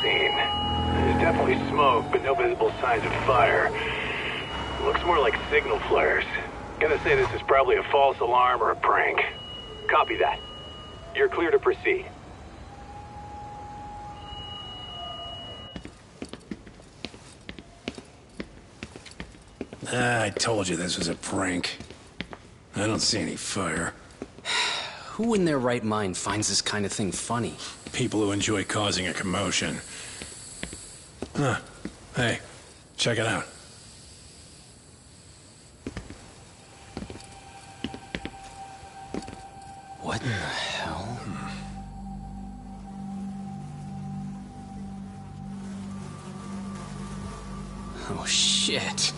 scene. There's definitely smoke, but no visible signs of fire. Looks more like signal flares. Gonna say this is probably a false alarm or a prank. Copy that. You're clear to proceed. I told you this was a prank. I don't see any fire. Who in their right mind finds this kind of thing funny? People who enjoy causing a commotion. Huh. Hey, check it out. What in the hell? Oh, shit.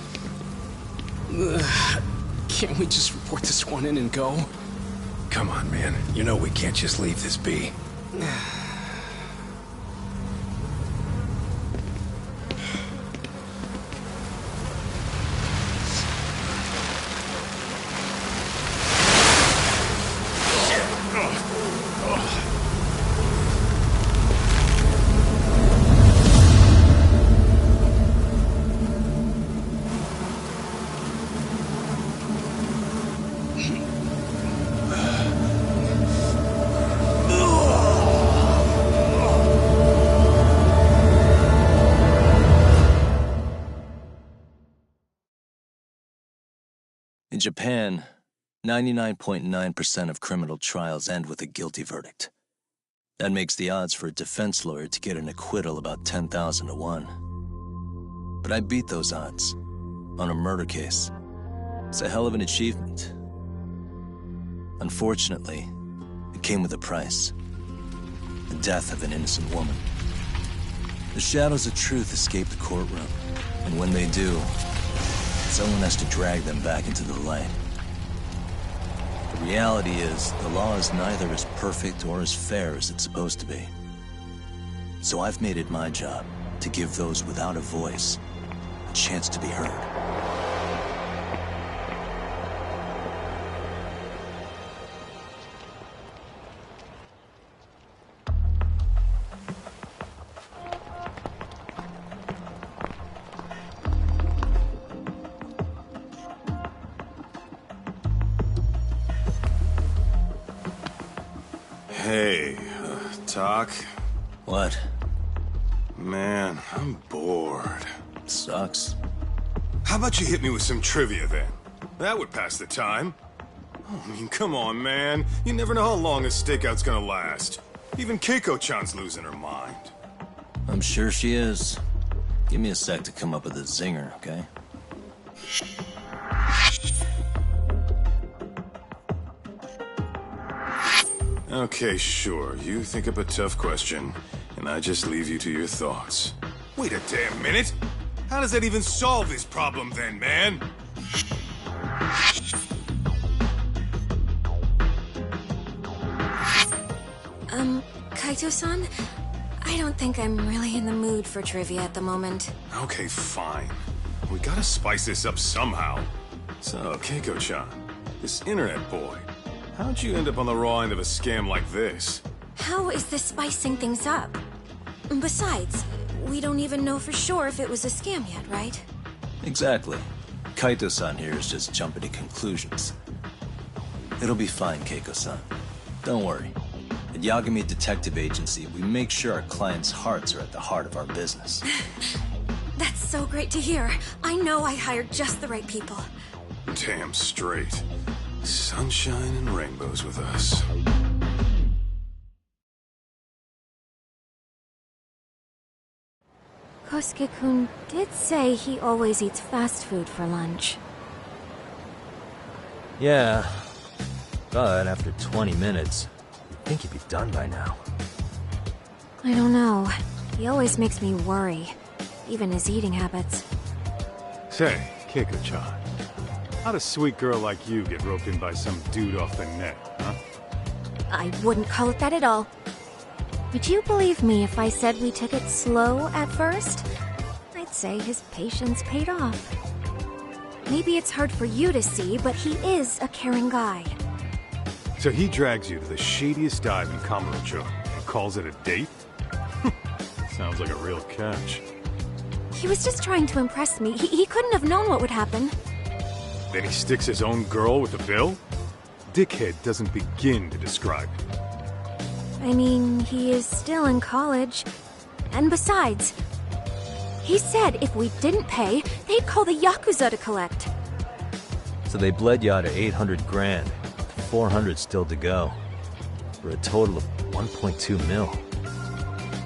Ugh. Can't we just report this one in and go? Come on, man. You know we can't just leave this be. In Japan, 99.9% of criminal trials end with a guilty verdict. That makes the odds for a defense lawyer to get an acquittal about 10,000 to 1. But I beat those odds on a murder case. It's a hell of an achievement. Unfortunately, it came with a price. The death of an innocent woman. The shadows of truth escape the courtroom, and when they do, someone has to drag them back into the light. The reality is, the law is neither as perfect or as fair as it's supposed to be. So I've made it my job to give those without a voice a chance to be heard. Hey, Doc? What? Man, I'm bored. Sucks. How about you hit me with some trivia then? That would pass the time. Oh, I mean, come on, man. You never know how long a stakeout's gonna last. Even Keiko-chan's losing her mind. I'm sure she is. Give me a sec to come up with a zinger, okay? Okay, sure. You think up a tough question, and I just leave you to your thoughts. Wait a damn minute! How does that even solve this problem then, man? Kaito-san? I don't think I'm really in the mood for trivia at the moment. Okay, fine. We gotta spice this up somehow. So, Keiko-chan, this internet boy, how'd you end up on the raw end of a scam like this? How is this spicing things up? Besides, we don't even know for sure if it was a scam yet, right? Exactly. Kaito-san here is just jumping to conclusions. It'll be fine, Keiko-san. Don't worry. At Yagami Detective Agency, we make sure our clients' hearts are at the heart of our business. That's so great to hear. I know I hired just the right people. Damn straight. Sunshine and rainbows with us. Kosuke-kun did say he always eats fast food for lunch. Yeah, but after 20 minutes, you'd think he'd be done by now. I don't know. He always makes me worry. Even his eating habits. Say, Keiko-chan, how'd a sweet girl like you get roped in by some dude off the net, huh? I wouldn't call it that at all. Would you believe me if I said we took it slow at first? I'd say his patience paid off. Maybe it's hard for you to see, but he is a caring guy. So he drags you to the shadiest dive in Kamurocho and calls it a date? Sounds like a real catch. He was just trying to impress me. He couldn't have known what would happen. Then he sticks his own girl with the bill? Dickhead doesn't begin to describe it. I mean, he is still in college. And besides, he said if we didn't pay, they'd call the Yakuza to collect. So they bled you out of 800 grand, 400 still to go, for a total of 1.2 mil.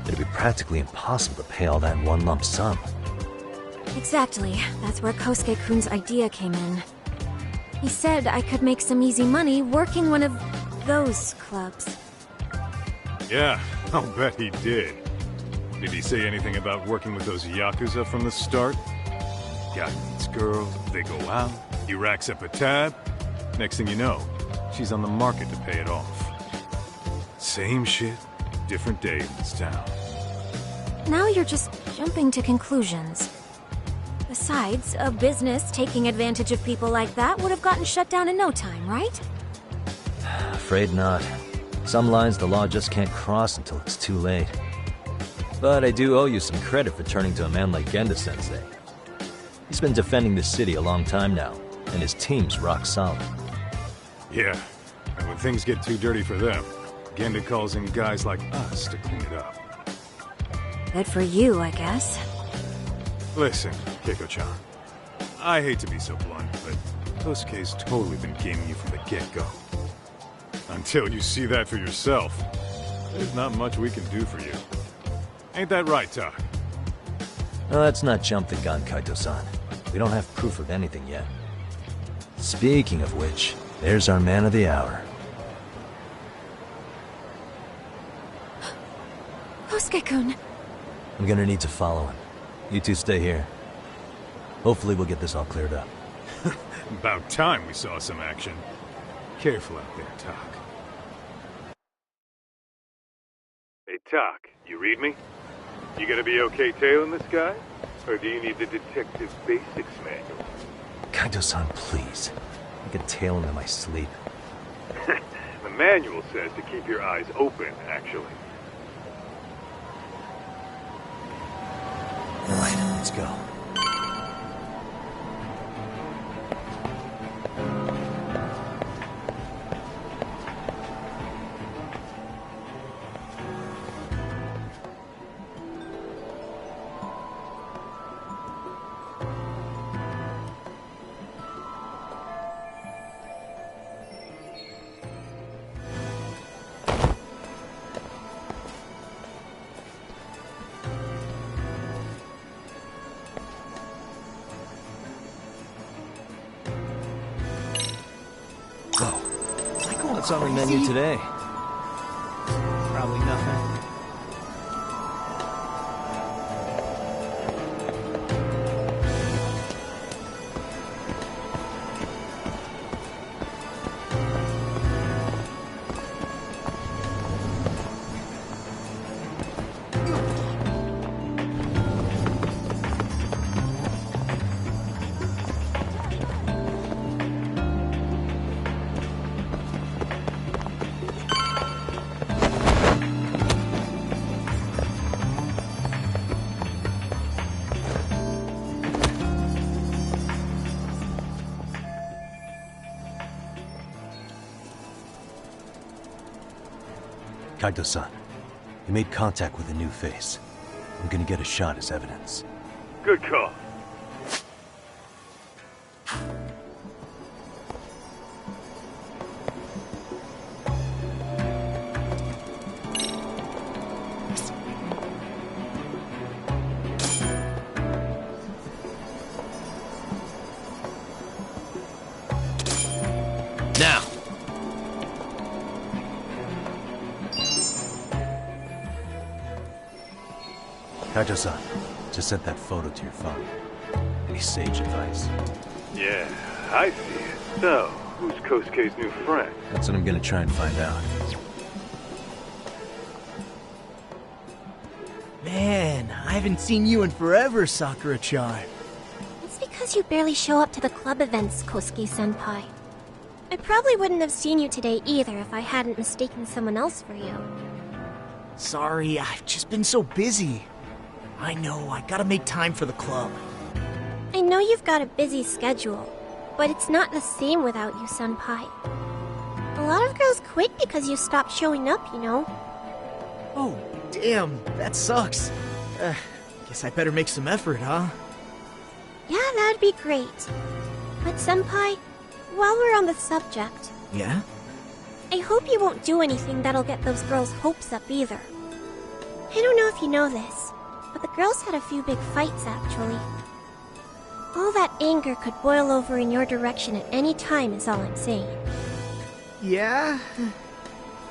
It'd be practically impossible to pay all that in one lump sum. Exactly. That's where Kosuke-kun's idea came in. He said I could make some easy money working one of those clubs. Yeah, I'll bet he did. Did he say anything about working with those Yakuza from the start? Guy meets girl, they go out, he racks up a tab. Next thing you know, she's on the market to pay it off. Same shit, different day in this town. Now you're just jumping to conclusions. Besides, a business taking advantage of people like that would have gotten shut down in no time, right? Afraid not. Some lines the law just can't cross until it's too late. But I do owe you some credit for turning to a man like Genda-sensei. He's been defending this city a long time now, and his team's rock solid. Yeah, and when things get too dirty for them, Genda calls in guys like us to clean it up. Good for you, I guess. Listen, Keiko-chan, I hate to be so blunt, but Kosuke's totally been gaming you from the get-go. Until you see that for yourself, there's not much we can do for you. Ain't that right, Tak? Well, let's not jump the gun, Kaito-san. We don't have proof of anything yet. Speaking of which, there's our man of the hour. Kosuke-kun. I'm gonna need to follow him. You two stay here. Hopefully we'll get this all cleared up. About time we saw some action. Careful out there, Tak. Hey, Tak, you read me? You gonna be okay tailing this guy? Or do you need the detective basics manual? Kaito-san, please. I can tail him in my sleep. The manual says to keep your eyes open, actually. All right, let's go. What's on the menu today? Probably nothing. Kaito-san, you made contact with a new face. I'm gonna get a shot as evidence. Good call. Now! Kaito-san, just sent that photo to your phone. Any sage advice? Yeah, I see it. So, who's Kosuke's new friend? That's what I'm gonna try and find out. Man, I haven't seen you in forever, Sakura-chan. It's because you barely show up to the club events, Kosuke-senpai. I probably wouldn't have seen you today either if I hadn't mistaken someone else for you. Sorry, I've just been so busy. I know, I gotta make time for the club. I know you've got a busy schedule, but it's not the same without you, Senpai. A lot of girls quit because you stopped showing up, you know. Oh, damn, that sucks. Guess I better make some effort, huh? Yeah, that'd be great. But Senpai, while we're on the subject... Yeah? I hope you won't do anything that'll get those girls' hopes up either. I don't know if you know this, but the girls had a few big fights, actually. All that anger could boil over in your direction at any time is all I'm saying. Yeah?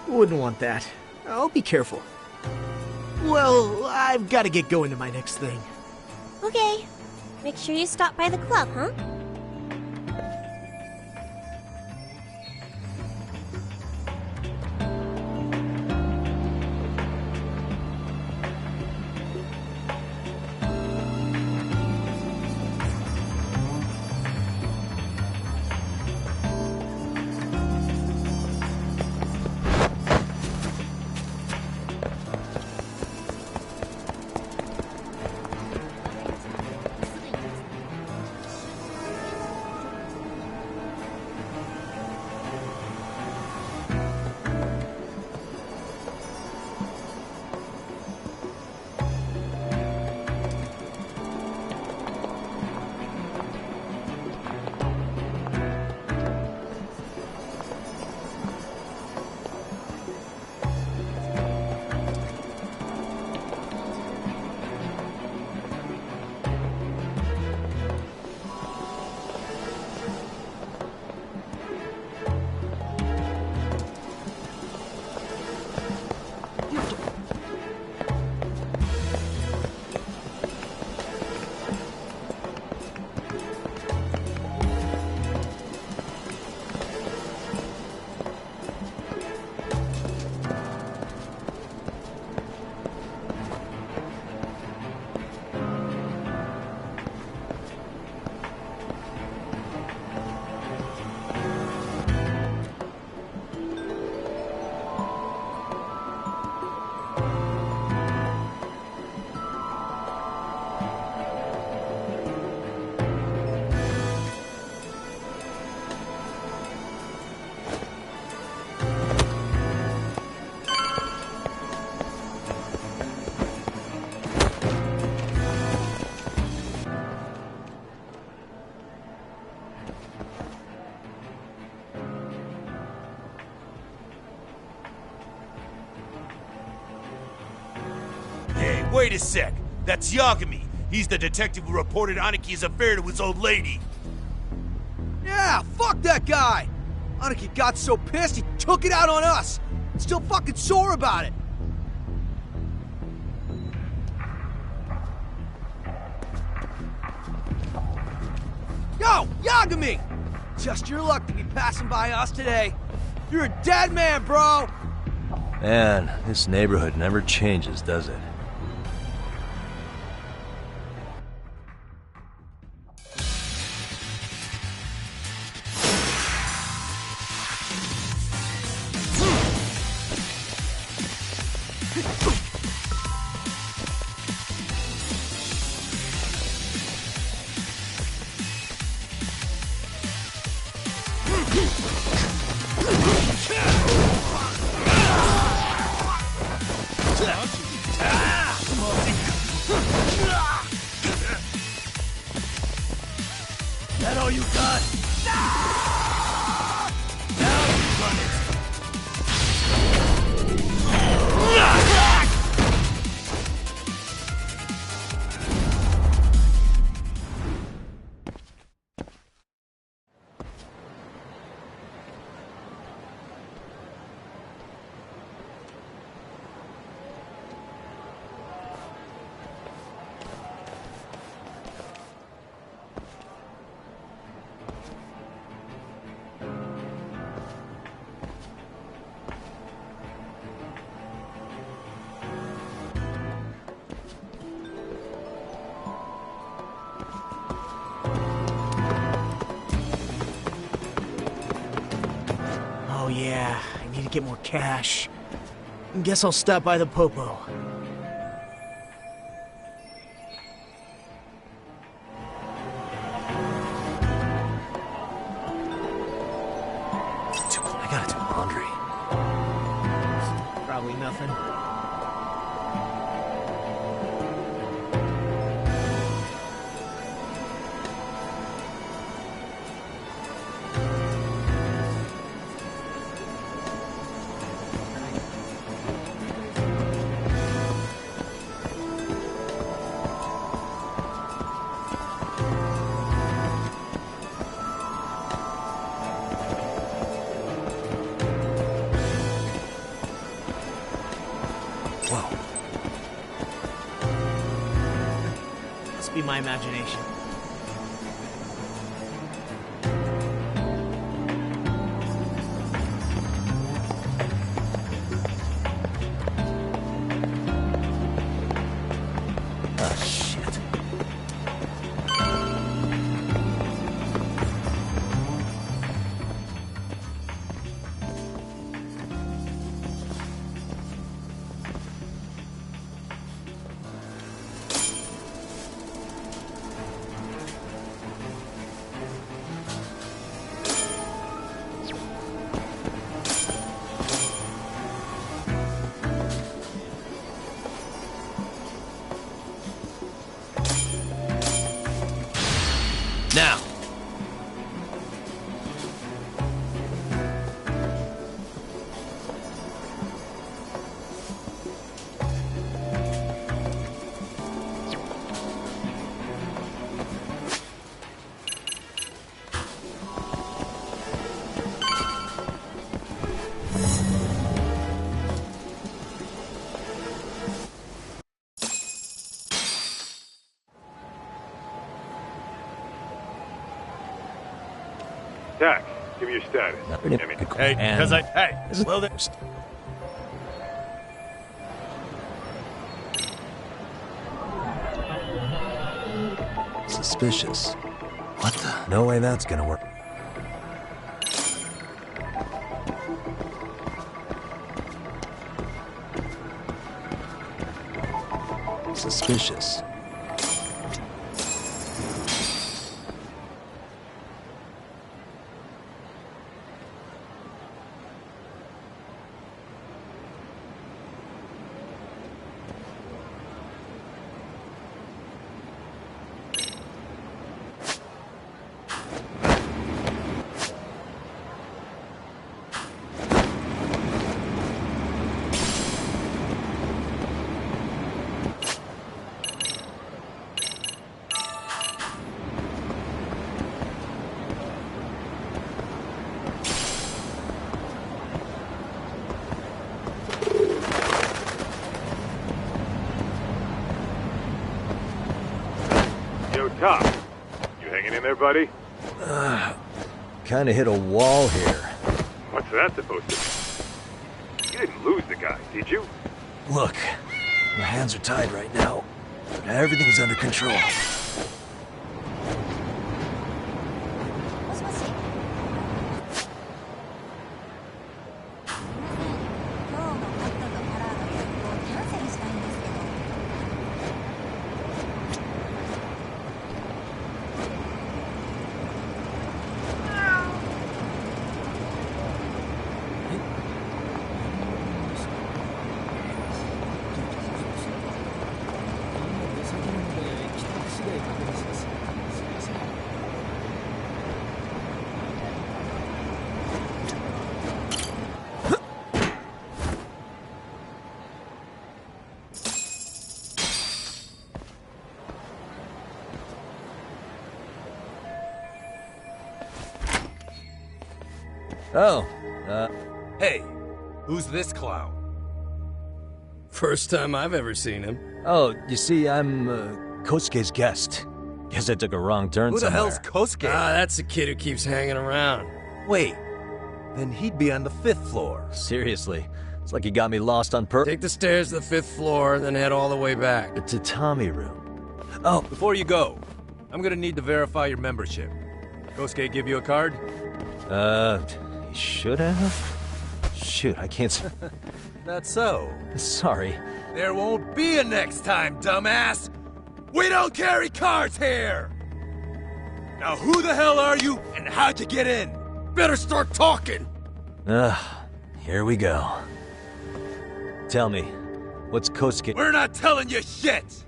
Wouldn't want that. I'll be careful. Well, I've got to get going to my next thing. Okay. Make sure you stop by the club, huh? Wait a sec. That's Yagami. He's the detective who reported Aniki's affair to his old lady. Yeah, fuck that guy! Aniki got so pissed he took it out on us. Still fucking sore about it. Yo, Yagami! Just your luck to be passing by us today. You're a dead man, bro! Man, this neighborhood never changes, does it? That all you got? Now you run it. Oh yeah, I need to get more cash. Guess I'll stop by the Popo. Absolutely nothing. Must be my imagination. Ah, shit. Now! Tack, give me your status. Hey, well then. Suspicious. What the? No way that's gonna work. Suspicious. Yo, Top, you hanging in there, buddy? Kinda hit a wall here. What's that supposed to mean? You didn't lose the guy, did you? Look, my hands are tied right now, but everything's under control. Oh, Hey, who's this clown? First time I've ever seen him. oh, you see, I'm, Kosuke's guest. Guess I took a wrong turn Who the somewhere. hell's Kosuke? Ah, that's the kid who keeps hanging around. Wait, then he'd be on the 5th floor. Seriously, it's like he got me lost on purpose. Take the stairs to the 5th floor, then head all the way back. The tatami room. Oh, Before you go, I'm gonna need to verify your membership. Kosuke give you a card? He should have? Shoot, I can't s- That's so. Sorry. There won't be a next time, dumbass! We don't carry cards here! Now who the hell are you, and how'd you get in? Better start talking! Here we go. Tell me, what's Kosuke? We're not telling you shit!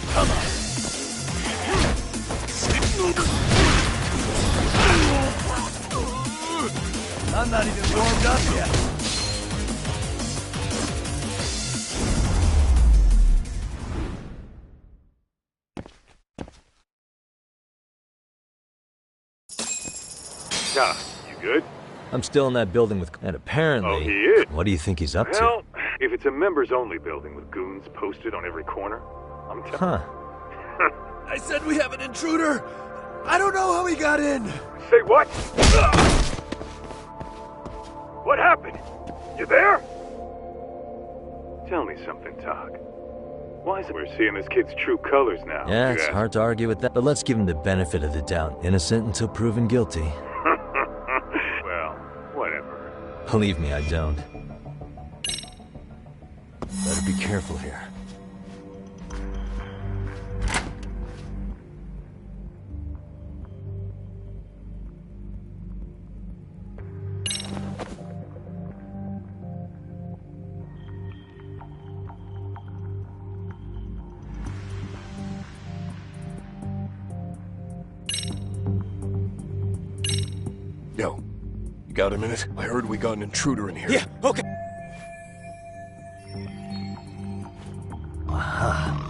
Come on. I'm not even warmed up yet. Yeah, you good? I'm still in that building with... And apparently... Oh, he is? What do you think he's up to? Well, if it's a members-only building with goons posted on every corner, I'm telling Huh. I said we have an intruder! I don't know how he got in! Say what? What happened? You there? Tell me something, Tog. Why is it we're seeing this kid's true colors now? Yeah, it's hard to argue with that, but let's give him the benefit of the doubt. Innocent until proven guilty. Well, whatever. Believe me, I don't. Better be careful here. Yo, you got a minute? I heard we got an intruder in here. Yeah, okay. Aha.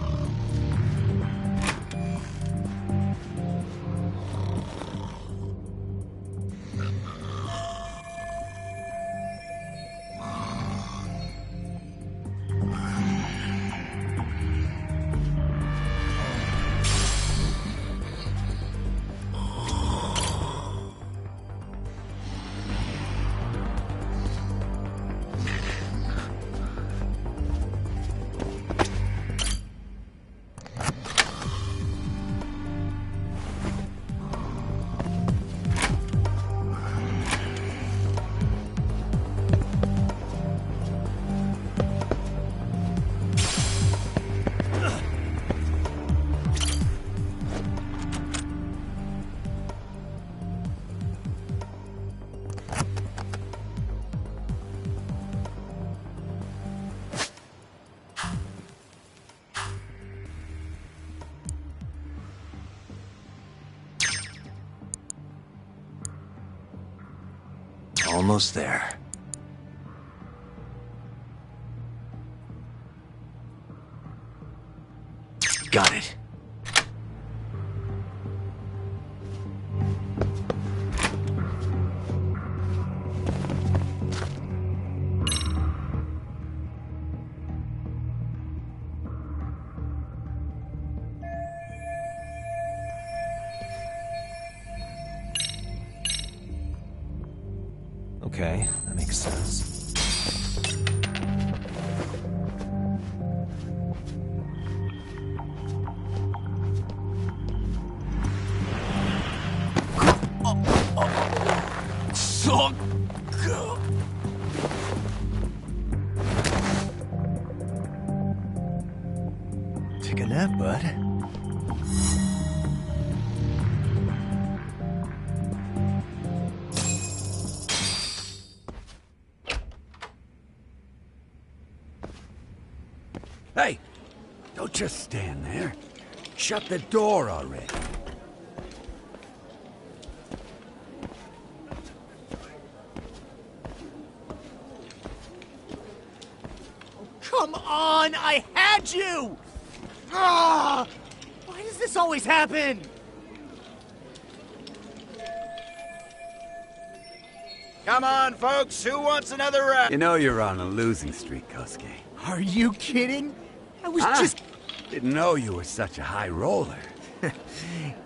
Almost there. Got it. Okay, that makes sense. Take a nap, bud. Hey! Don't just stand there. Shut the door already. Come on! I had you! Ah! Why does this always happen? Come on, folks. Who wants another round? You know you're on a losing streak, Kosuke. Are you kidding? I was Huh? just... Didn't know you were such a high roller.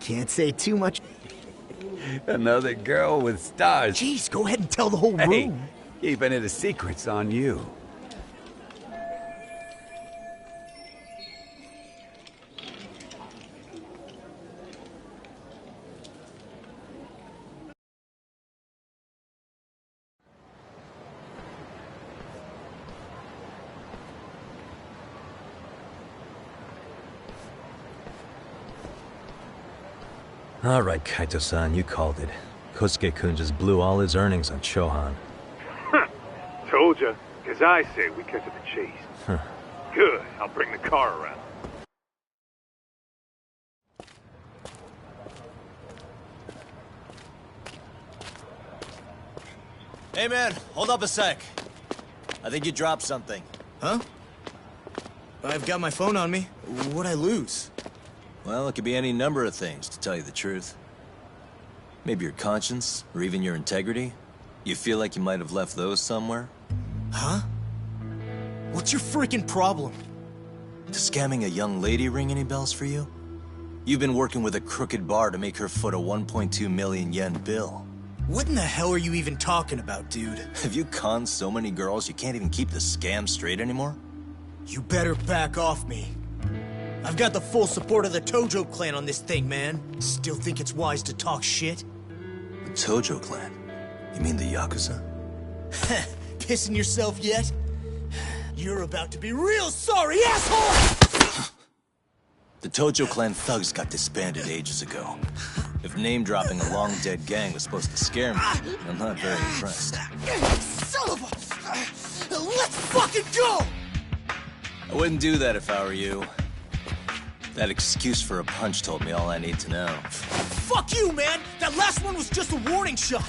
Can't say too much. Another girl with stars. Jeez, go ahead and tell the whole room. Hey, keeping it a secret's on you. All right, Kaito-san, you called it. Kosuke-kun just blew all his earnings on Chohan. Told ya, 'cause I say we cut to the chase. Good, I'll bring the car around. Hey man, hold up a sec. I think you dropped something. Huh? I've got my phone on me. What'd I lose? Well, it could be any number of things, to tell you the truth. Maybe your conscience, or even your integrity. You feel like you might have left those somewhere? Huh? What's your freaking problem? Does scamming a young lady ring any bells for you? You've been working with a crooked bar to make her foot a 1.2 million yen bill. What in the hell are you even talking about, dude? Have you conned so many girls you can't even keep the scam straight anymore? You better back off me. I've got the full support of the Tojo clan on this thing, man. Still think it's wise to talk shit? The Tojo clan? You mean the Yakuza? Pissing yourself yet? You're about to be real sorry, asshole! The Tojo clan thugs got disbanded ages ago. If name-dropping a long-dead gang was supposed to scare me, I'm not very impressed. Son of a... Let's fucking go! I wouldn't do that if I were you. That excuse for a punch told me all I need to know. Fuck you, man! That last one was just a warning shot!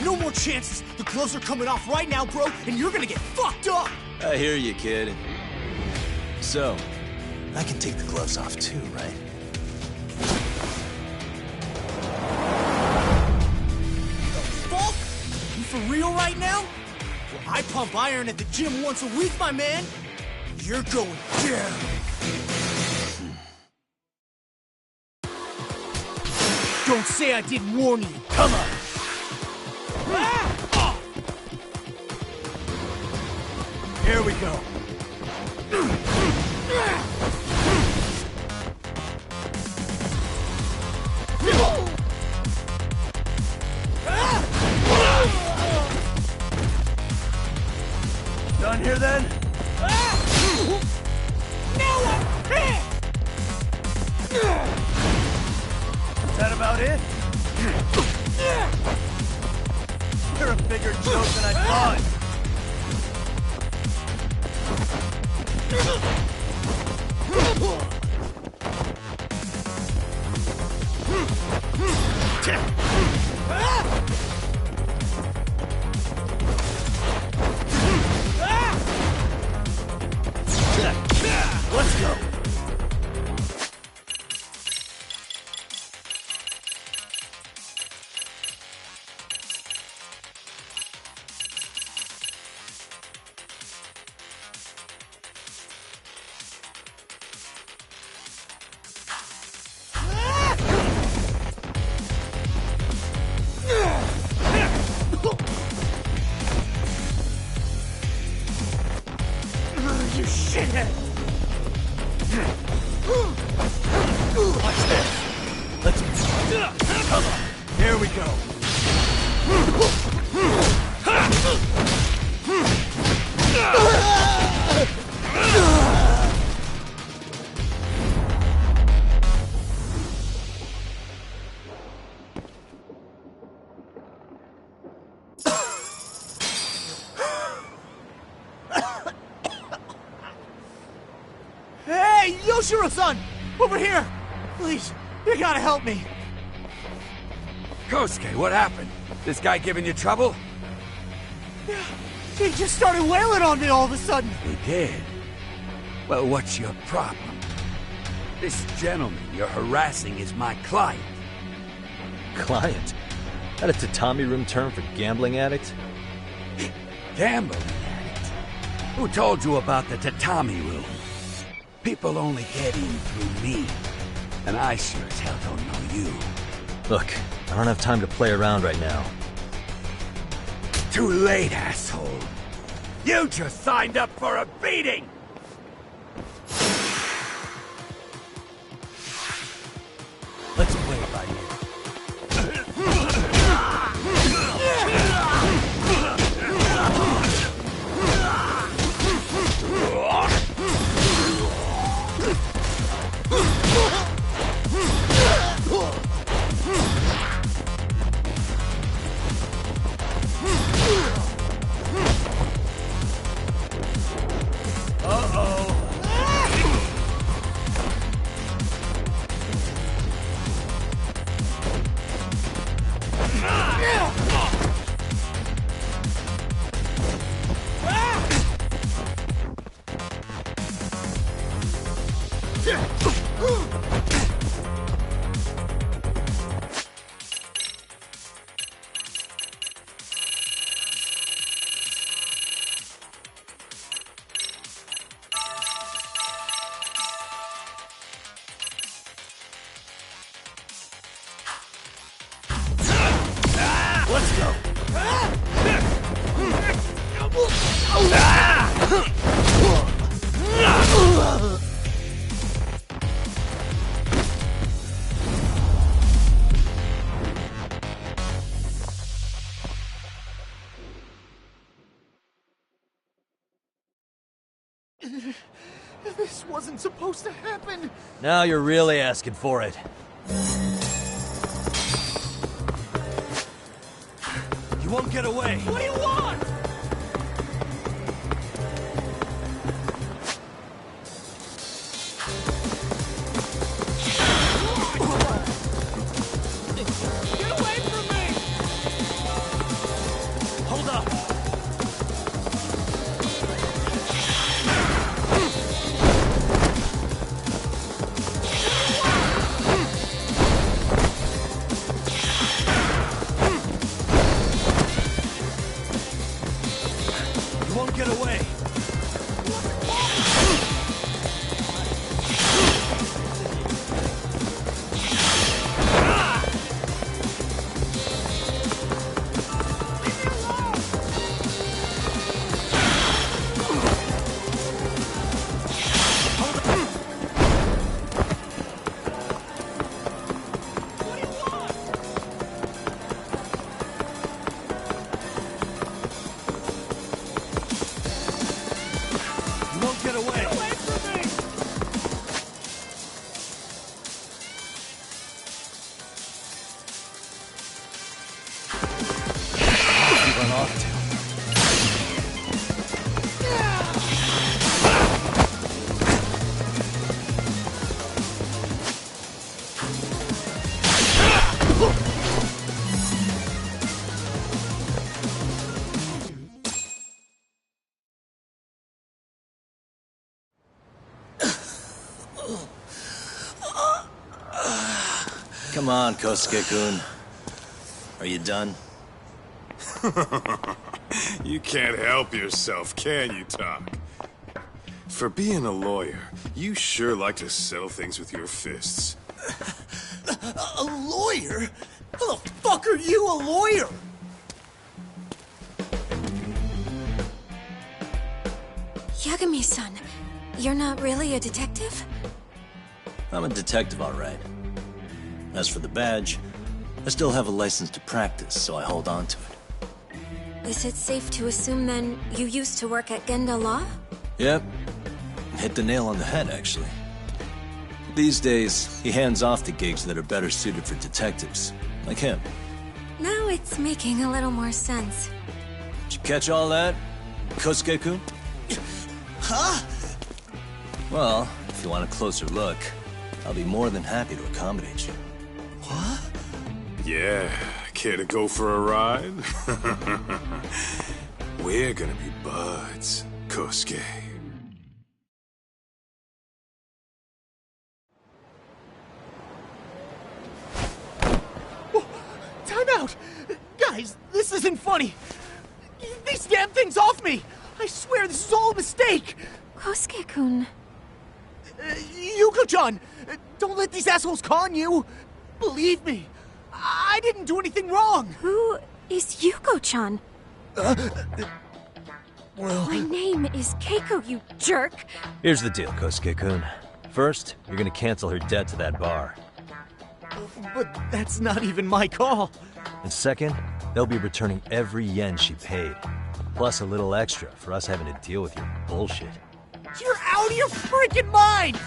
No more chances! The gloves are coming off right now, bro, and you're gonna get fucked up! I hear you, kid. So, I can take the gloves off too, right? Fuck? You for real right now? Well, I pump iron at the gym once a week, my man. You're going down. Don't say I didn't warn you. Come on. Here we go. Done here then? Now I'm hit! Is that about it? You're a bigger joke than I thought. Let's go. You shithead! Watch this. Let's... Come on. Here we go. Hey, Yoshiro-san! Over here! Please, you gotta help me. Kosuke, what happened? This guy giving you trouble? Yeah, he just started wailing on me all of a sudden. He did? Well, what's your problem? This gentleman you're harassing is my client. Client? That a tatami room term for gambling addict? Gambling addict? Who told you about the tatami room? People only get in through me. And I sure as hell don't know you. Look, I don't have time to play around right now. Too late, asshole. You just signed up for a beating! Let's play it by ear. Let's go. This wasn't supposed to happen. Now you're really asking for it. You won't get away. What do you want? Get away from me! Hold up. You won't get away. You won't get away. Get away from me! You run off to. Come on, Kosuke-kun. Are you done? You can't help yourself, can you, Tak? For being a lawyer, you sure like to settle things with your fists. A lawyer? How the fuck are you a lawyer? Yagami-san, you're not really a detective? I'm a detective, all right. As for the badge, I still have a license to practice, so I hold on to it. Is it safe to assume then you used to work at Genda Law? Yep. Hit the nail on the head, actually. These days, he hands off to gigs that are better suited for detectives, like him. Now it's making a little more sense. Did you catch all that, Kosuke-kun? Huh? Well, if you want a closer look, I'll be more than happy to accommodate you. What? Yeah, care to go for a ride? We're gonna be buds, Kosuke. Time out! Guys, this isn't funny! These damn things off me! I swear this is all a mistake! Kosuke-kun. Yuko-chan! Don't let these assholes con you! Believe me, I didn't do anything wrong! Who is Yuko-chan? Well... My name is Keiko, you jerk! Here's the deal, Kosuke-kun. First, you're gonna cancel her debt to that bar. But that's not even my call. And second, they'll be returning every yen she paid. Plus a little extra for us having to deal with your bullshit. You're out of your freaking mind!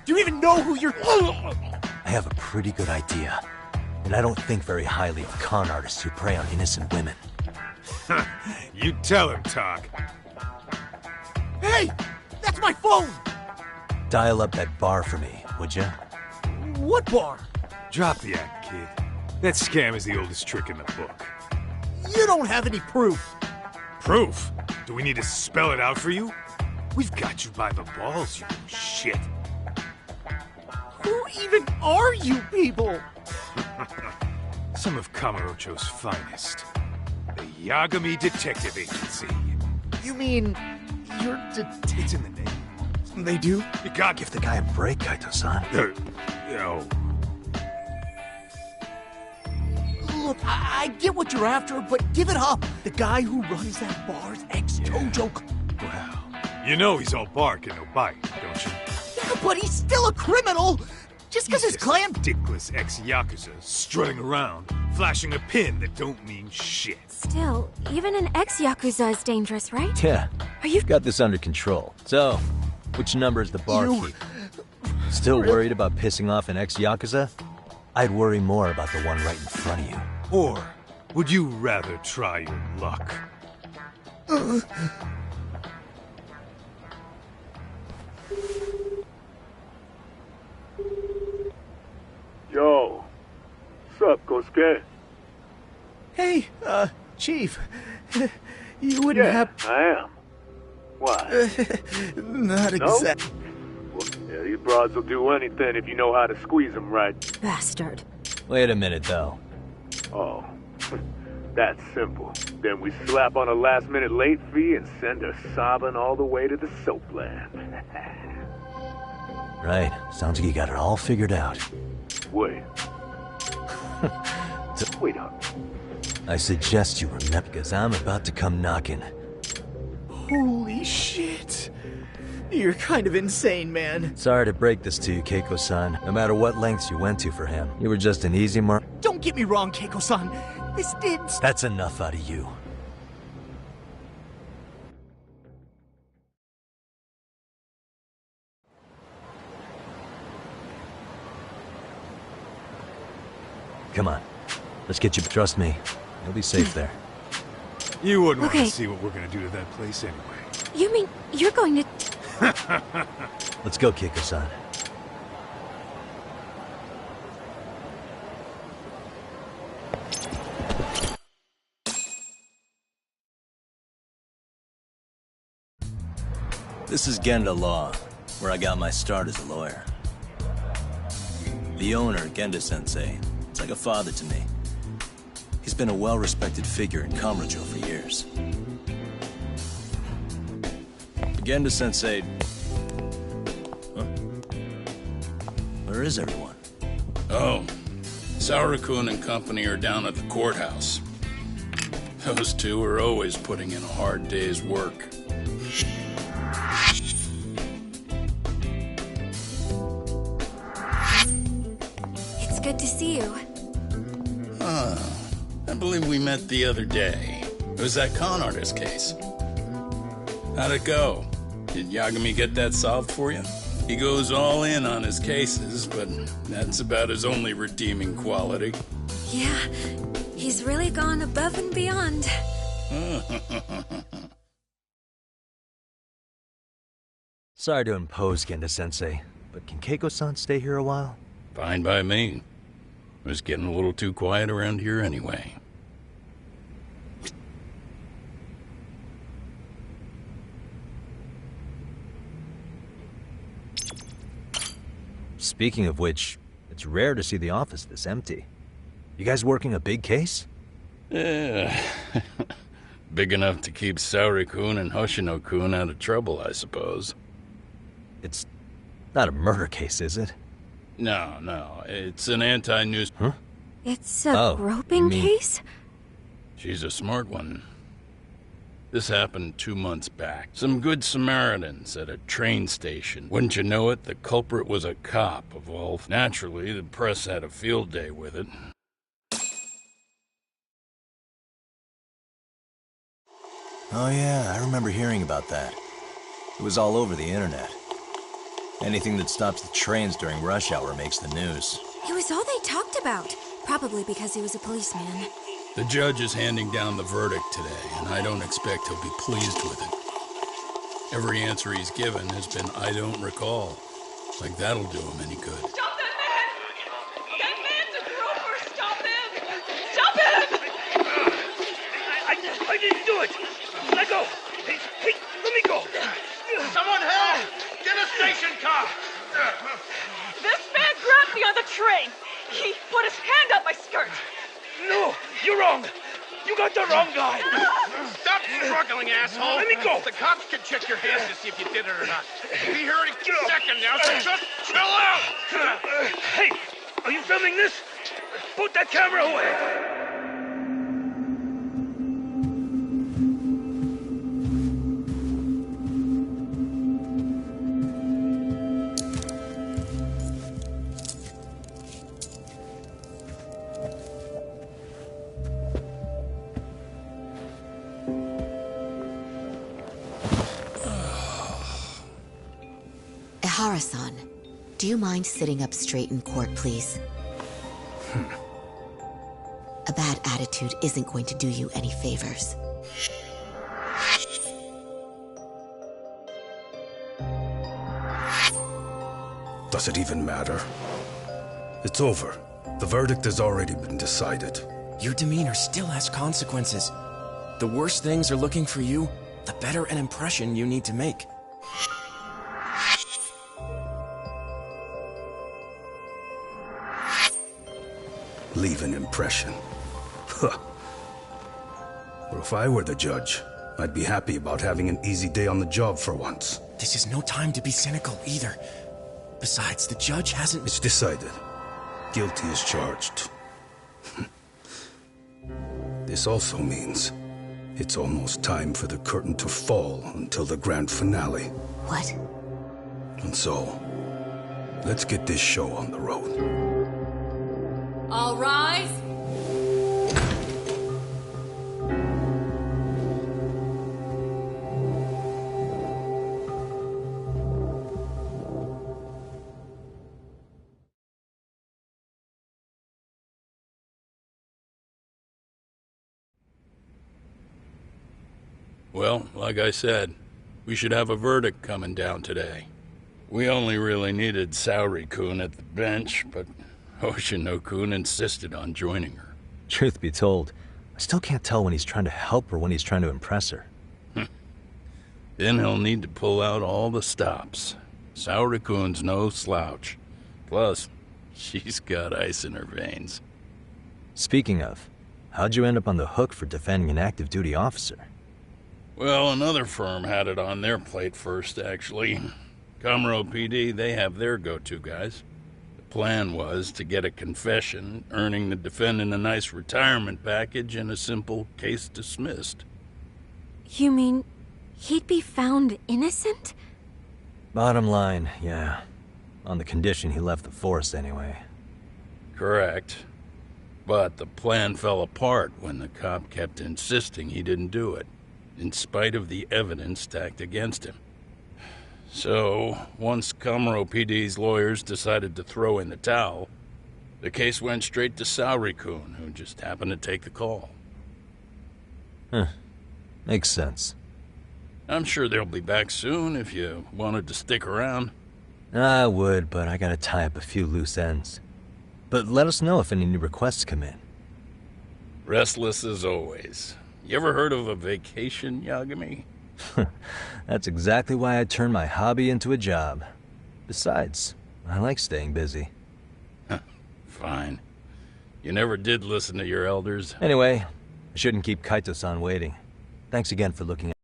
Do you even know who you're... I have a pretty good idea. And I don't think very highly of con artists who prey on innocent women. You tell him, Tak. Hey! That's my phone! Dial up that bar for me, would ya? What bar? Drop the act, kid. That scam is the oldest trick in the book. You don't have any proof. Proof? Do we need to spell it out for you? We've got you by the balls, you shit. Who even are you people? Some of Kamurocho's finest. The Yagami Detective Agency. You mean... you're It's in the name. They do? You gotta Give the guy a break, Kaito-san. You know... Look, I get what you're after, but give it up. The guy who runs that bar's ex-Tojo. Well, you know he's all bark and no bite, don't you? Yeah, but he's still a criminal. Just because his clan... Dickless ex-Yakuza strutting around, flashing a pin that don't mean shit. Still, even an ex-Yakuza is dangerous, right? Yeah. Are you... Got this under control. So, which number is the barkeep? Still worried about pissing off an ex-Yakuza? I'd worry more about the one right in front of you. Or would you rather try your luck? Yo, what's up, Kosuke? Hey, Chief. You wouldn't have... I am. Why? Not No? exactly. Well, yeah, these broads will do anything if you know how to squeeze them right. Bastard. Wait a minute, though. Oh, that's simple. Then we slap on a last-minute late fee and send her sobbing all the way to the soapland. Right. Sounds like you got it all figured out. Wait. Wait up. I suggest you remember, because I'm about to come knocking. Holy shit. You're kind of insane, man. Sorry to break this to you, Keiko-san. No matter what lengths you went to for him, you were just an easy mark. Don't get me wrong, Keiko-san. This did... That's enough out of you. Come on. Let's get you... Trust me. You'll be safe there. You wouldn't want Okay. to see what we're gonna do to that place anyway. You mean you're going to... Let's go, Keiko-san. This is Genda Law, where I got my start as a lawyer. The owner, Genda-sensei, is like a father to me. He's been a well-respected figure in Kamurocho for years. Genda-sensei... Huh? Where is everyone? Oh, Saurakun and company are down at the courthouse. Those two are always putting in a hard day's work. It's good to see you. I believe we met the other day. It was that con artist case. How'd it go? Did Yagami get that solved for you? He goes all in on his cases, but that's about his only redeeming quality. Yeah, he's really gone above and beyond. Sorry to impose, Genda-sensei, but can Keiko-san stay here a while? Fine by me. It was getting a little too quiet around here anyway. Speaking of which, it's rare to see the office this empty. You guys working a big case? Yeah. Big enough to keep Saori-kun and Hoshino-kun out of trouble, I suppose. It's not a murder case, is it? No. It's an anti-news... Huh? It's a groping case? She's a smart one. This happened 2 months back. Some good Samaritans at a train station. Wouldn't you know it, the culprit was a cop. Well, naturally, the press had a field day with it. Oh yeah, I remember hearing about that. It was all over the internet. Anything that stops the trains during rush hour makes the news. It was all they talked about. Probably because he was a policeman. The judge is handing down the verdict today, and I don't expect he'll be pleased with it. Every answer he's given has been, I don't recall. Like that'll do him any good. Stop that man! That man's a groper! Stop him! Stop him! I didn't do it! Let go! Hey, let me go! Someone help! Get a station car! This man grabbed me on the train! He put his hand up my skirt! No! You're wrong! You got the wrong guy! Stop struggling, asshole! Let me go! The cops can check your hands to see if you did it or not. Be here any second now, so just chill out! Hey! Are you filming this? Put that camera away! Kara-san, do you mind sitting up straight in court, please? A bad attitude isn't going to do you any favors. Does it even matter? It's over. The verdict has already been decided. Your demeanor still has consequences. The worse things are looking for you, the better an impression you need to make. Leave an impression. Huh. Or if I were the judge, I'd be happy about having an easy day on the job for once. This is no time to be cynical either. Besides, the judge hasn't... It's decided. Guilty is charged. This also means it's almost time for the curtain to fall until the grand finale. What? And so, let's get this show on the road. All rise. Well, like I said, we should have a verdict coming down today. We only really needed Saori-kun at the bench, but Hoshino-kun insisted on joining her. Truth be told, I still can't tell when he's trying to help or when he's trying to impress her. Then he'll need to pull out all the stops. Saori-kun's no slouch. Plus, she's got ice in her veins. Speaking of, how'd you end up on the hook for defending an active duty officer? Well, another firm had it on their plate first, actually. Comro PD, they have their go-to guys. The plan was to get a confession, earning the defendant a nice retirement package and a simple case dismissed. You mean he'd be found innocent? Bottom line, yeah. On the condition he left the force anyway. Correct. But the plan fell apart when the cop kept insisting he didn't do it, in spite of the evidence stacked against him. So, once Comro PD's lawyers decided to throw in the towel, the case went straight to Saori-kun, who just happened to take the call. Huh. Makes sense. I'm sure they'll be back soon if you wanted to stick around. I would, but I gotta tie up a few loose ends. But let us know if any new requests come in. Restless as always. You ever heard of a vacation, Yagami? That's exactly why I turned my hobby into a job. Besides, I like staying busy. Fine. You never did listen to your elders. Anyway, I shouldn't keep Kaito-san waiting. Thanks again for looking at...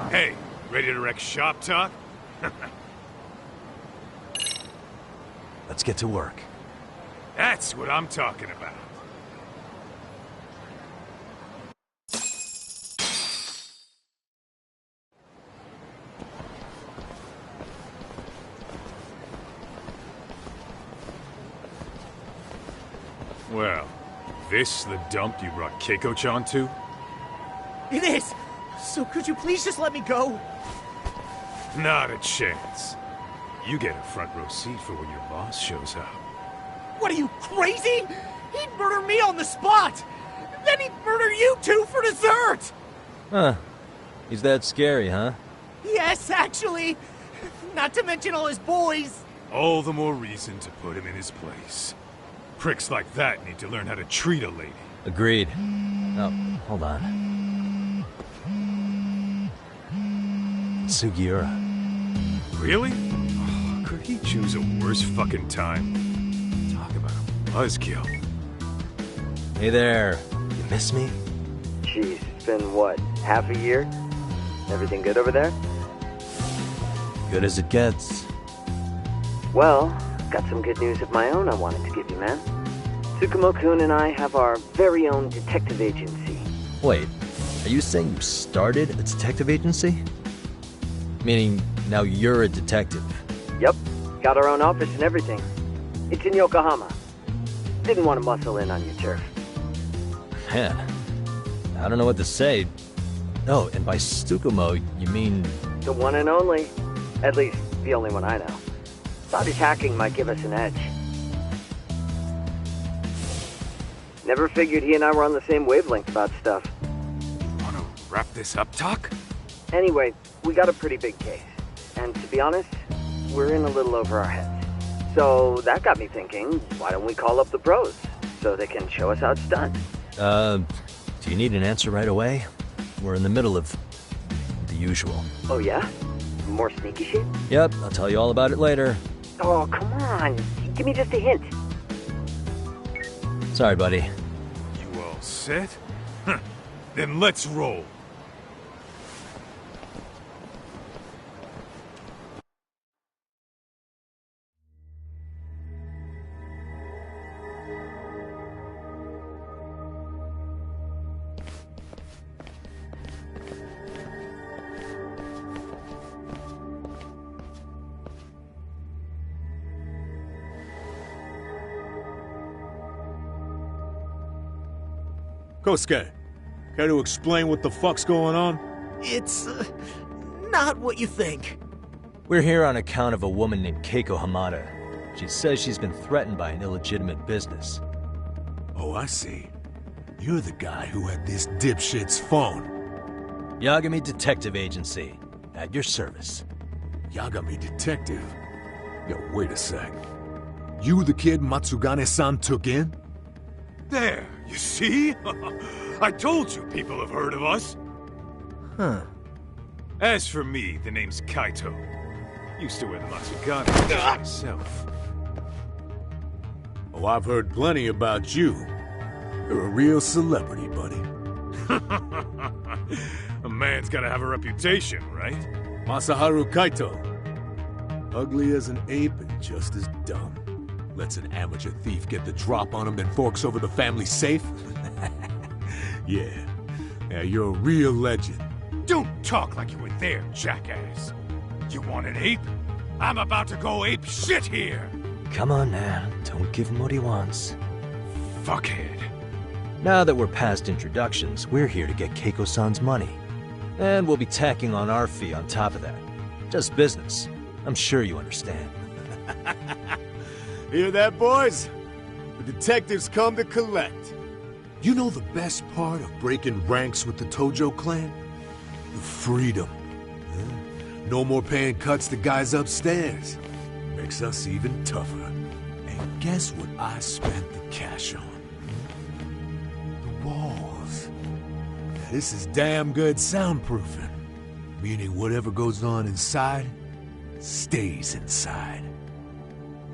Hey, ready to wreck shop talk? Let's get to work. That's what I'm talking about. Well, this the dump you brought Keiko-chan to? It is! So could you please just let me go? Not a chance. You get a front row seat for when your boss shows up. What are you, crazy? He'd murder me on the spot! Then he'd murder you two for dessert! Huh. He's that scary, huh? Yes, actually. Not to mention all his boys. All the more reason to put him in his place. Pricks like that need to learn how to treat a lady. Agreed. Oh, hold on. Sugiura. Really? Oh, could he choose a worse fucking time? Talk about a buzzkill. Hey there. You miss me? Jeez, it's been what, half a year? Everything good over there? Good as it gets. Well, got some good news of my own I wanted to give you, man. Tsukumo-kun and I have our very own detective agency. Wait, are you saying you started a detective agency? Meaning, now you're a detective? Yep, got our own office and everything. It's in Yokohama. Didn't want to muscle in on your turf. Man, I don't know what to say. Oh, and by Tsukumo, you mean... The one and only. At least, the only one I know. Thought his hacking might give us an edge. Never figured he and I were on the same wavelength about stuff. Wanna wrap this up, Doc? Anyway, we got a pretty big case. And to be honest, we're in a little over our heads. So that got me thinking, why don't we call up the pros? So they can show us how it's done. Do you need an answer right away? We're in the middle of the usual. Oh yeah? More sneaky shit? Yep, I'll tell you all about it later. Oh, come on. Give me just a hint. Sorry, buddy. You all set? Then let's roll. Kosuke, care to explain what the fuck's going on? It's, not what you think. We're here on account of a woman named Keiko Hamada. She says she's been threatened by an illegitimate business. Oh, I see. You're the guy who had this dipshit's phone. Yagami Detective Agency. At your service. Yagami Detective? Yo, wait a sec. You the kid Matsugane-san took in? There, you see? I told you people have heard of us. Huh. As for me, the name's Kaito. Used to wear the Matsugane myself. Oh, I've heard plenty about you. You're a real celebrity, buddy. A man's gotta have a reputation, right? Masaharu Kaito. Ugly as an ape and just as dumb. Lets an amateur thief get the drop on him, then forks over the family safe? Yeah, you're a real legend. Don't talk like you were there, jackass. You want an ape? I'm about to go ape shit here! Come on now, don't give him what he wants. Fuckhead. Now that we're past introductions, we're here to get Keiko-san's money. And we'll be tacking on our fee on top of that. Just business. I'm sure you understand. Hear that, boys? The detectives come to collect. You know the best part of breaking ranks with the Tojo clan? The freedom. No more paying cuts to guys upstairs. Makes us even tougher. And guess what I spent the cash on? The walls. Now, this is damn good soundproofing. Meaning whatever goes on inside, stays inside.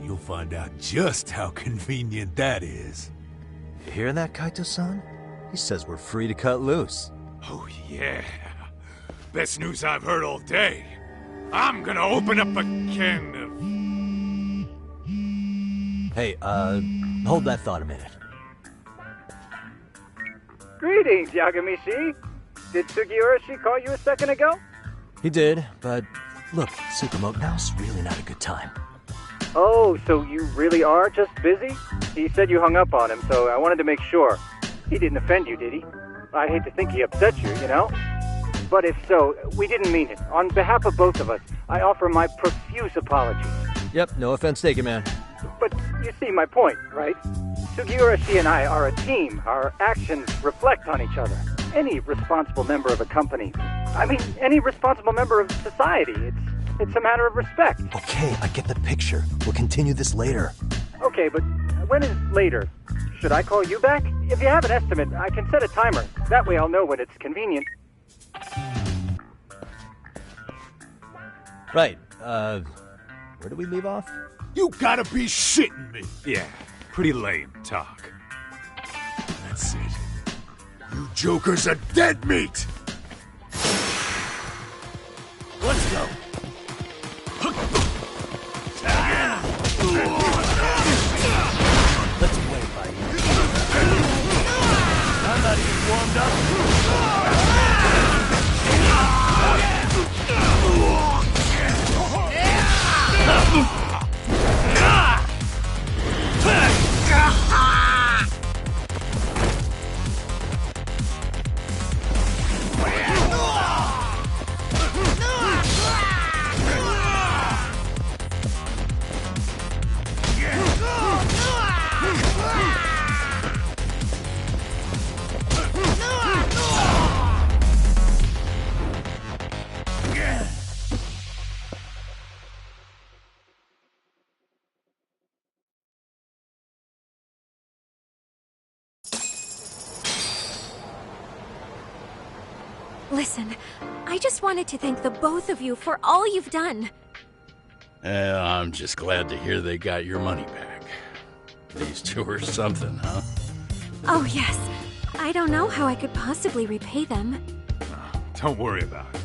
You'll find out just how convenient that is. You hear that, Kaito-san? He says we're free to cut loose. Oh, yeah. Best news I've heard all day. I'm gonna open up a can of... Hey, hold that thought a minute. Greetings, Yagami-shi. Did Sugiura-shi call you a second ago? He did, but look, Tsukumo, now's really not a good time. Oh, so you really are just busy? He said you hung up on him, so I wanted to make sure. He didn't offend you, did he? I hate to think he upset you, you know? But if so, we didn't mean it. On behalf of both of us, I offer my profuse apologies. Yep, no offense taken, man. But you see my point, right? Sugiura-shi and I are a team. Our actions reflect on each other. Any responsible member of a company, any responsible member of society, it's a matter of respect. Okay, I get the picture. We'll continue this later. Okay, but when is later? Should I call you back? If you have an estimate, I can set a timer. That way I'll know when it's convenient. Right, where do we leave off? You gotta be shitting me! Yeah, pretty lame talk. That's it. You jokers are dead meat! Let's go! warmed up? Listen, I just wanted to thank the both of you for all you've done. I'm just glad to hear they got your money back. These two are something, huh? Oh, yes. I don't know how I could possibly repay them. Don't worry about it.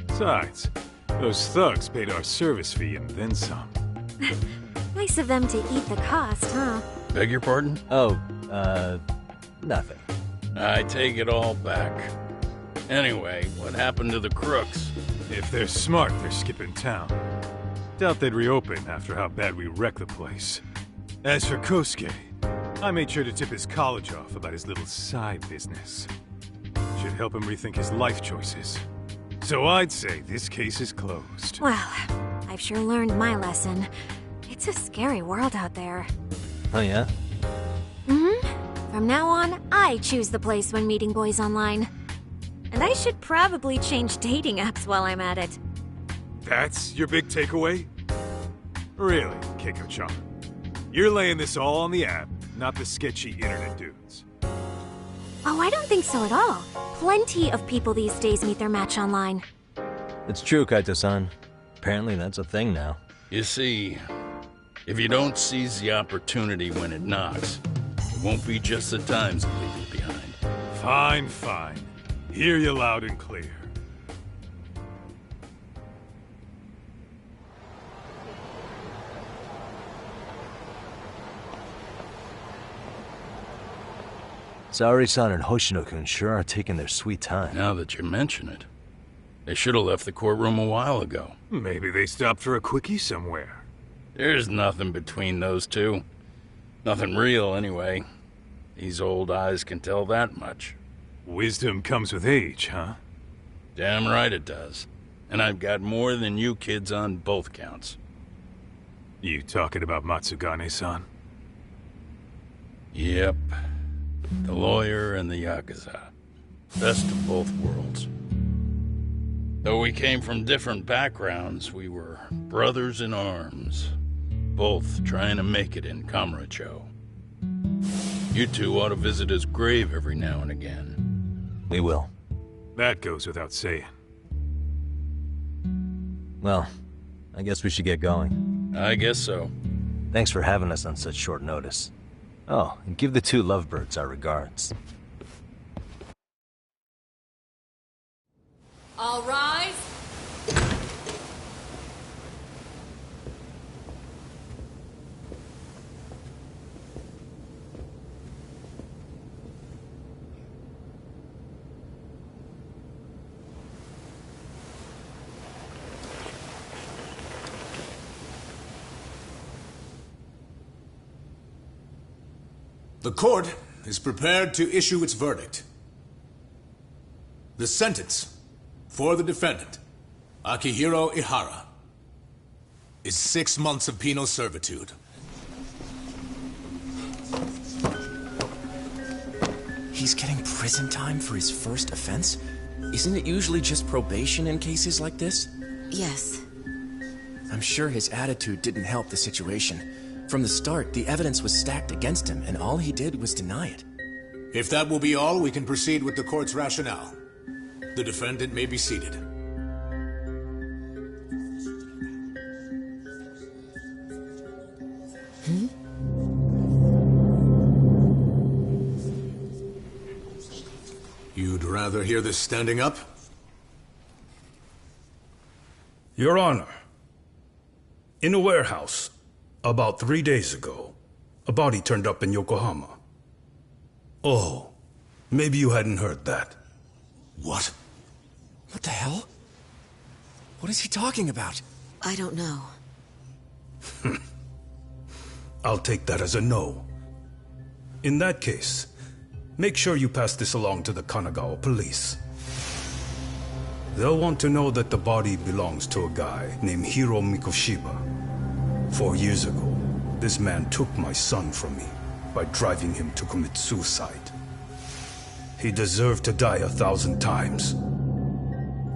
Besides, those thugs paid our service fee and then some. Nice of them to eat the cost, huh? Beg your pardon? Oh, nothing. I take it all back. Anyway, what happened to the crooks? If they're smart, they're skipping town. Doubt they'd reopen after how bad we wrecked the place. As for Kosuke, I made sure to tip his college off about his little side business. Should help him rethink his life choices. So I'd say this case is closed. Well, I've sure learned my lesson. It's a scary world out there. Oh, yeah? Mm-hmm. From now on, I choose the place when meeting boys online. And I should probably change dating apps while I'm at it. That's your big takeaway? Really, Keiko-chan? You're laying this all on the app, not the sketchy internet dudes. Oh, I don't think so at all. Plenty of people these days meet their match online. It's true, Kaito-san. Apparently that's a thing now. You see, if you don't seize the opportunity when it knocks, it won't be just the times that leave you behind. Fine, fine. Hear you loud and clear. Saori-san and Hoshino-kun sure are taking their sweet time. Now that you mention it, they should have left the courtroom a while ago. Maybe they stopped for a quickie somewhere. There's nothing between those two. Nothing real, anyway. These old eyes can tell that much. Wisdom comes with age, huh? Damn right it does. And I've got more than you kids on both counts. You talking about Matsugane-san? Yep. The lawyer and the Yakuza. Best of both worlds. Though we came from different backgrounds, we were brothers in arms. Both trying to make it in Kamurocho. You two ought to visit his grave every now and again. We will. That goes without saying. Well, I guess we should get going. I guess so. Thanks for having us on such short notice. Oh, and give the two lovebirds our regards. All rise. The court is prepared to issue its verdict. The sentence for the defendant, Akihiro Ihara, is 6 months of penal servitude. He's getting prison time for his first offense? Isn't it usually just probation in cases like this? Yes. I'm sure his attitude didn't help the situation. From the start, the evidence was stacked against him, and all he did was deny it. If that will be all, we can proceed with the court's rationale. The defendant may be seated. You'd rather hear this standing up? Your Honor, in a warehouse, about 3 days ago, a body turned up in Yokohama. Oh, Maybe you hadn't heard that. What? What the hell? What is he talking about? I don't know. I'll take that as a no. In that case, make sure you pass this along to the Kanagawa police. They'll want to know that the body belongs to a guy named Hiro Mikoshiba. 4 years ago, this man took my son from me by driving him to commit suicide. He deserved to die 1,000 times,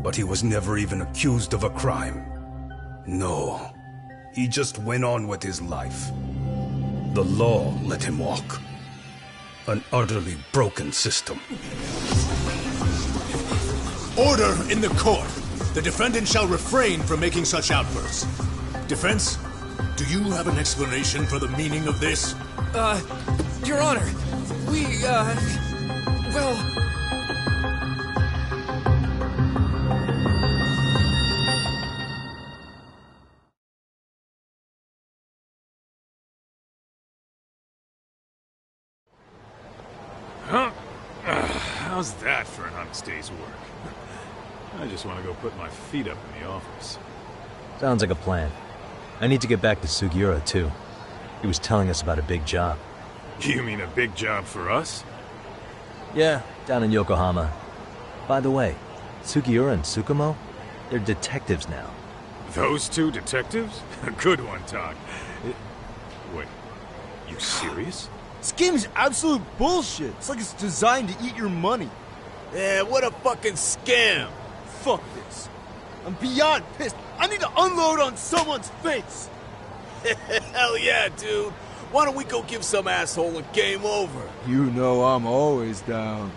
but he was never even accused of a crime. No, he just went on with his life. The law let him walk. An utterly broken system. Order in the court! The defendant shall refrain from making such outbursts. Defense, do you have an explanation for the meaning of this? Your Honor, well... Huh? How's that for an honest day's work? I just want to go put my feet up in the office. Sounds like a plan. I need to get back to Sugiura, too. He was telling us about a big job. You mean a big job for us? Yeah, down in Yokohama. By the way, Sugiura and Tsukumo, they're detectives now. Those two detectives? A good one, Todd. Wait, you serious? This game is absolute bullshit. It's like it's designed to eat your money. Yeah, what a fucking scam. Fuck this. I'm beyond pissed. I need to unload on someone's face. Hell yeah, dude. Why don't we go give some asshole a game over? You know I'm always down.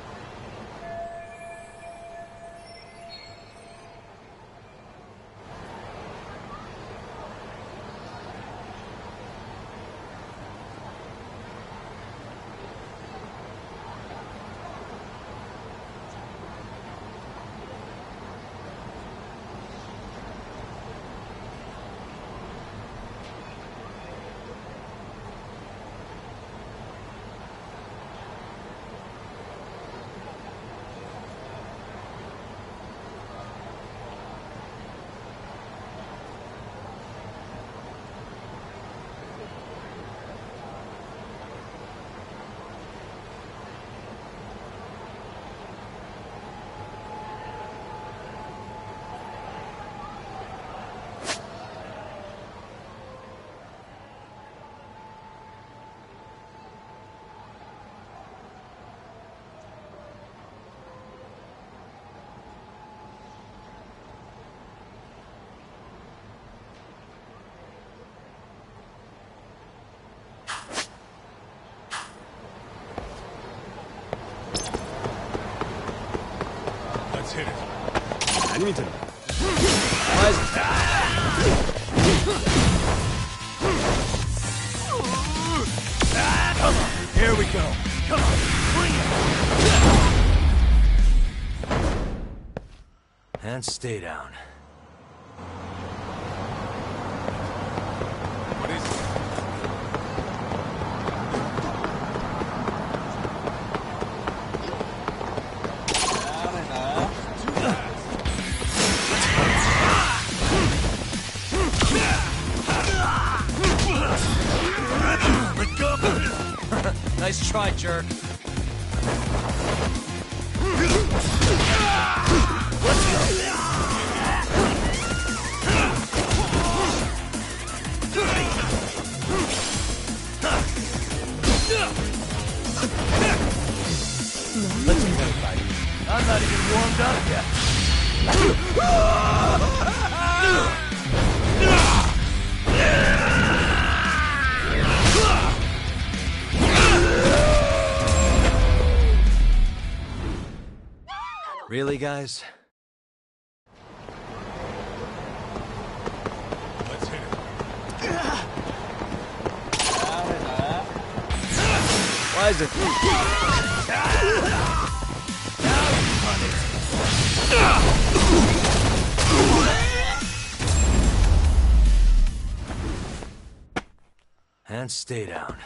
Hit it. Come on, here we go. Come on, bring it. And stay down. What is it? Nice try, jerk. Let's play, buddy. I'm not even warmed up yet. Really, guys? Let's hit it. Why is it? And stay down.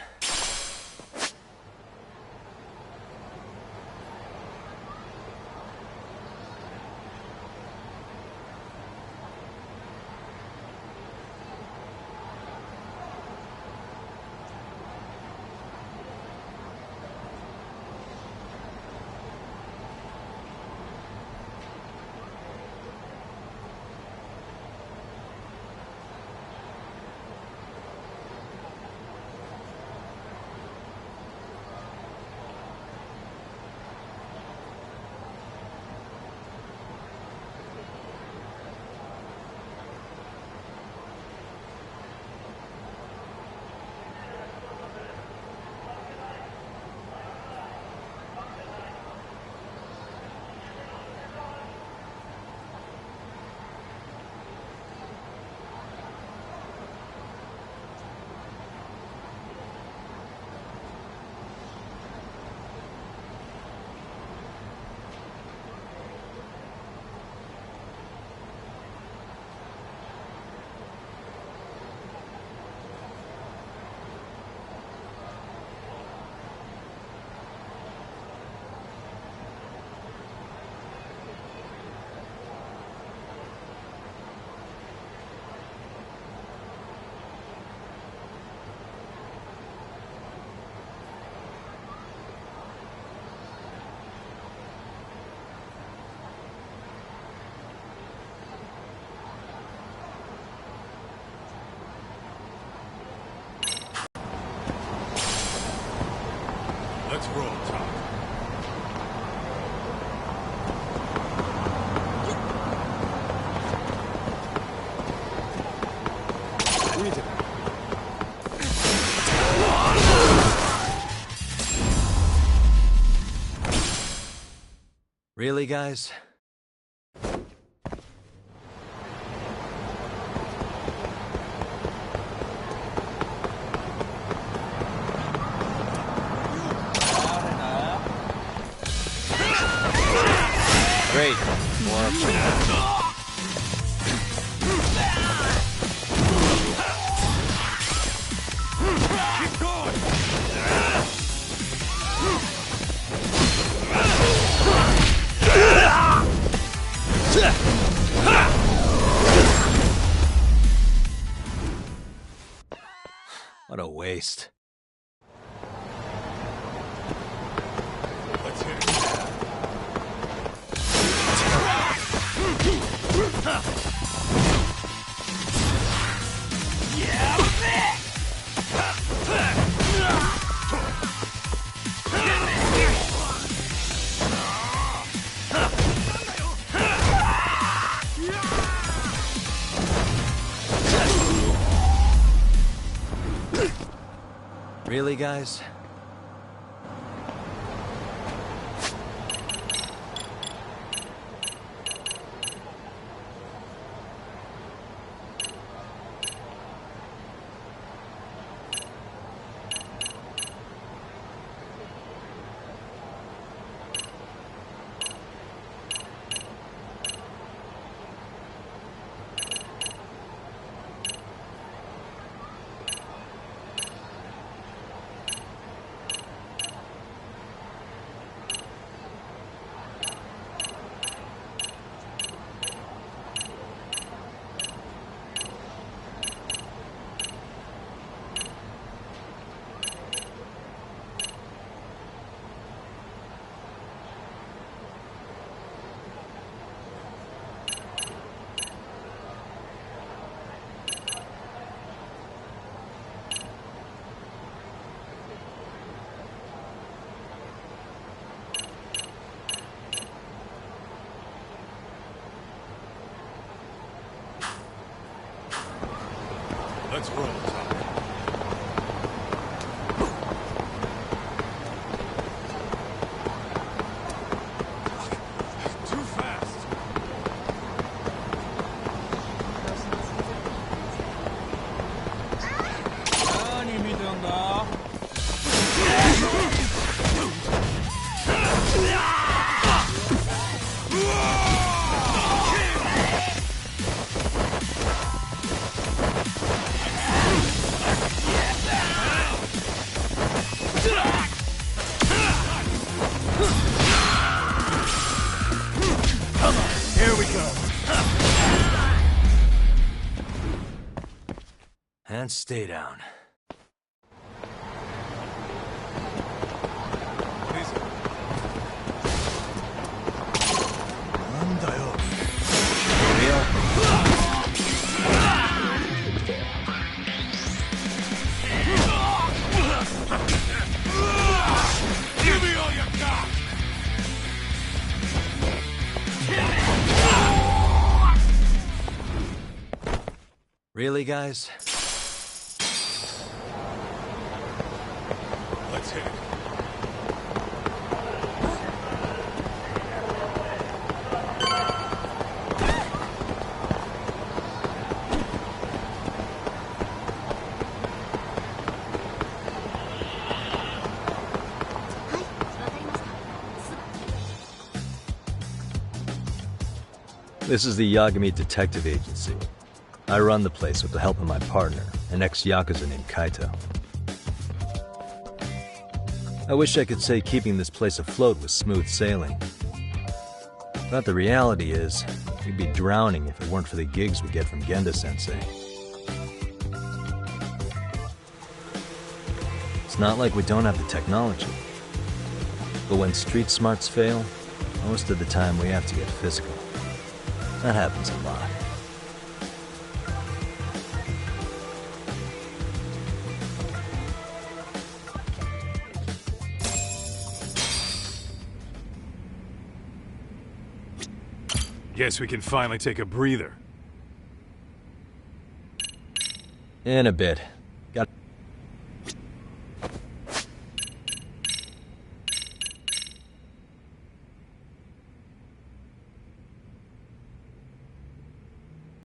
Really, guys? Great. More up. What a waste. Let's hit it. Really, guys? Let's roll, Tom. Too fast. Here we go. And stay down. Give me all you got! Really, guys? Let's hit it. This is the Yagami Detective Agency. I run the place with the help of my partner, an ex-Yakuza named Kaito. I wish I could say keeping this place afloat was smooth sailing. But the reality is, we'd be drowning if it weren't for the gigs we get from Genda-sensei. It's not like we don't have the technology. But when street smarts fail, most of the time we have to get physical. That happens a lot. Guess we can finally take a breather. In a bit.